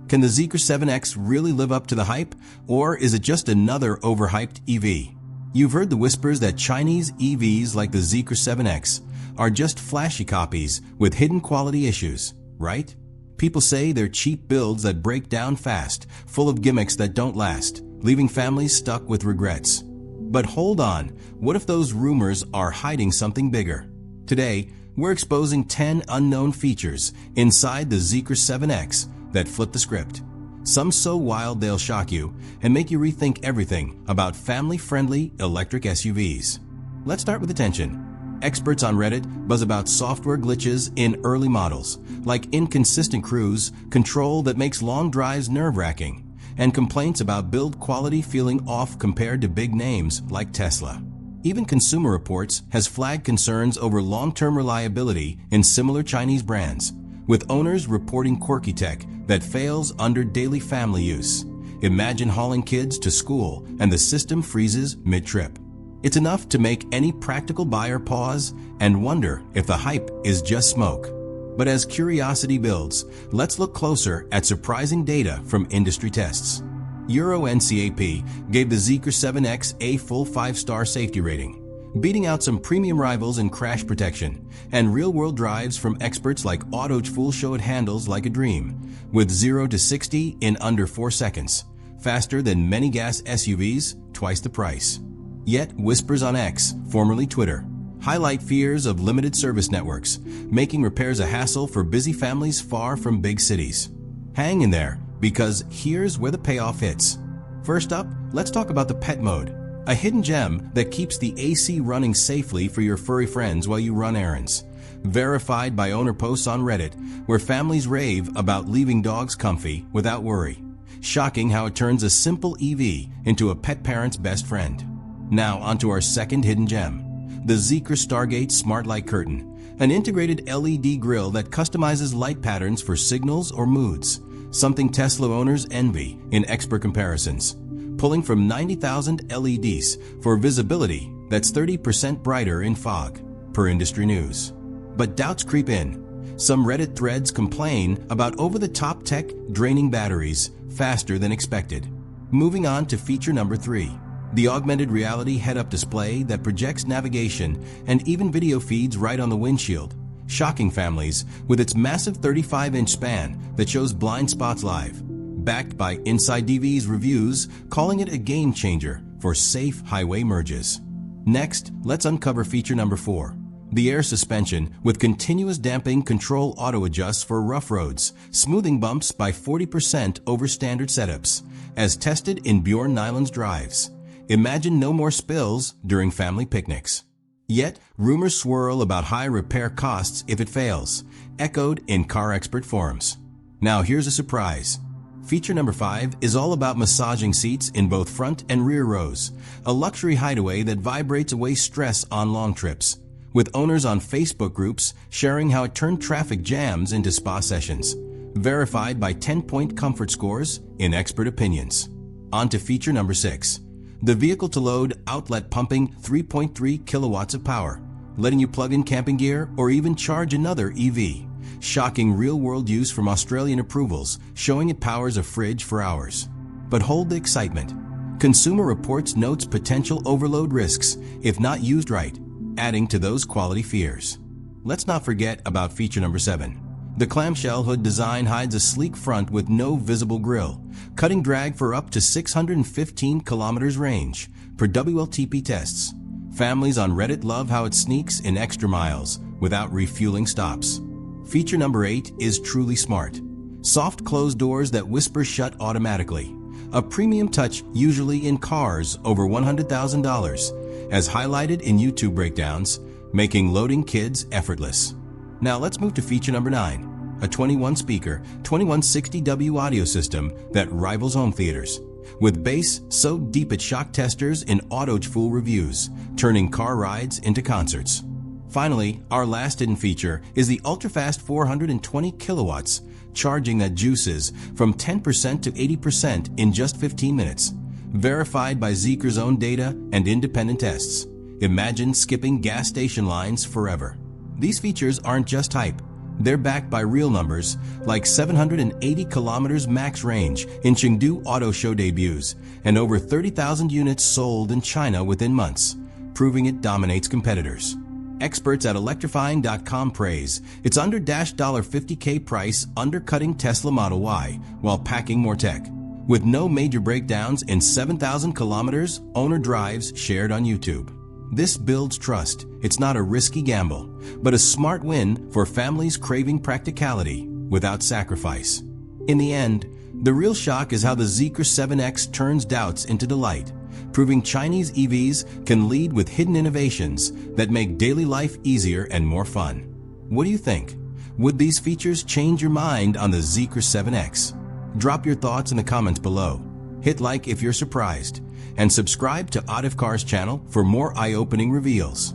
Can the Zeekr 7X really live up to the hype, or is it just another overhyped EV? You've heard the whispers that Chinese EVs like the Zeekr 7X are just flashy copies with hidden quality issues, right? People say they're cheap builds that break down fast, full of gimmicks that don't last, leaving families stuck with regrets. But hold on, what if those rumors are hiding something bigger? Today, we're exposing 10 unknown features inside the Zeekr 7X that flip the script. Some so wild they'll shock you and make you rethink everything about family-friendly electric SUVs. Let's start with attention. Experts on Reddit buzz about software glitches in early models, like inconsistent cruise control that makes long drives nerve-wracking, and complaints about build quality feeling off compared to big names like Tesla. Even Consumer Reports has flagged concerns over long-term reliability in similar Chinese brands, with owners reporting quirky tech that fails under daily family use. Imagine hauling kids to school and the system freezes mid-trip. It's enough to make any practical buyer pause and wonder if the hype is just smoke. But as curiosity builds, let's look closer at surprising data from industry tests. Euro NCAP gave the Zeekr 7X a full 5-star safety rating, beating out some premium rivals in crash protection, and real-world drives from experts like AutoFool show it handles like a dream, with 0 to 60 in under 4 seconds, faster than many gas SUVs, twice the price. Yet, whispers on X, formerly Twitter, highlight fears of limited service networks, making repairs a hassle for busy families far from big cities. Hang in there, because here's where the payoff hits. First up, let's talk about the pet mode, a hidden gem that keeps the AC running safely for your furry friends while you run errands. Verified by owner posts on Reddit, where families rave about leaving dogs comfy without worry. Shocking how it turns a simple EV into a pet parent's best friend. Now onto our second hidden gem, the Zeekr Stargate Smart Light Curtain, an integrated LED grille that customizes light patterns for signals or moods, something Tesla owners envy in expert comparisons. Pulling from 90,000 LEDs for visibility that's 30% brighter in fog, per industry news. But doubts creep in. Some Reddit threads complain about over-the-top tech draining batteries faster than expected. Moving on to feature number 3, the augmented reality head-up display that projects navigation and even video feeds right on the windshield, shocking families with its massive 35-inch span that shows blind spots live. Backed by Inside DV's reviews, calling it a game changer for safe highway merges. Next, let's uncover feature number 4, the air suspension with continuous damping control auto-adjusts for rough roads, smoothing bumps by 40% over standard setups, as tested in Bjorn Nyland's drives. Imagine no more spills during family picnics. Yet, rumors swirl about high repair costs if it fails, echoed in car expert forums. Now here's a surprise. Feature number 5 is all about massaging seats in both front and rear rows, a luxury hideaway that vibrates away stress on long trips, with owners on Facebook groups sharing how it turned traffic jams into spa sessions, verified by 10-point comfort scores in expert opinions. On to feature number 6, the vehicle-to-load outlet pumping 3.3 kilowatts of power, letting you plug in camping gear or even charge another EV. Shocking real-world use from Australian approvals, showing it powers a fridge for hours. But hold the excitement. Consumer Reports notes potential overload risks if not used right, adding to those quality fears. Let's not forget about feature number 7. The clamshell hood design hides a sleek front with no visible grille, cutting drag for up to 615 kilometers range, per WLTP tests. Families on Reddit love how it sneaks in extra miles without refueling stops. Feature number 8 is truly smart. Soft closed doors that whisper shut automatically. A premium touch usually in cars over $100,000, as highlighted in YouTube breakdowns, making loading kids effortless. Now let's move to feature number 9, a 21-speaker, 2160W audio system that rivals home theaters, with bass so deep it shocked testers in AutoFool reviews, turning car rides into concerts. Finally, our last hidden feature is the ultra-fast 420 kilowatts, charging that juices from 10% to 80% in just 15 minutes, verified by Zeekr's own data and independent tests. Imagine skipping gas station lines forever. These features aren't just hype. They're backed by real numbers, like 780 kilometers max range in Chengdu Auto Show debuts, and over 30,000 units sold in China within months, proving it dominates competitors. Experts at electrifying.com praise its under $50K price, undercutting Tesla Model Y while packing more tech. With no major breakdowns in 7,000 kilometers, owner drives shared on YouTube. This builds trust. It's not a risky gamble, but a smart win for families craving practicality without sacrifice. In the end, the real shock is how the Zeekr 7X turns doubts into delight, proving Chinese EVs can lead with hidden innovations that make daily life easier and more fun. What do you think? Would these features change your mind on the Zeekr 7X? Drop your thoughts in the comments below. Hit like if you're surprised, and subscribe to Out of Cars channel for more eye-opening reveals.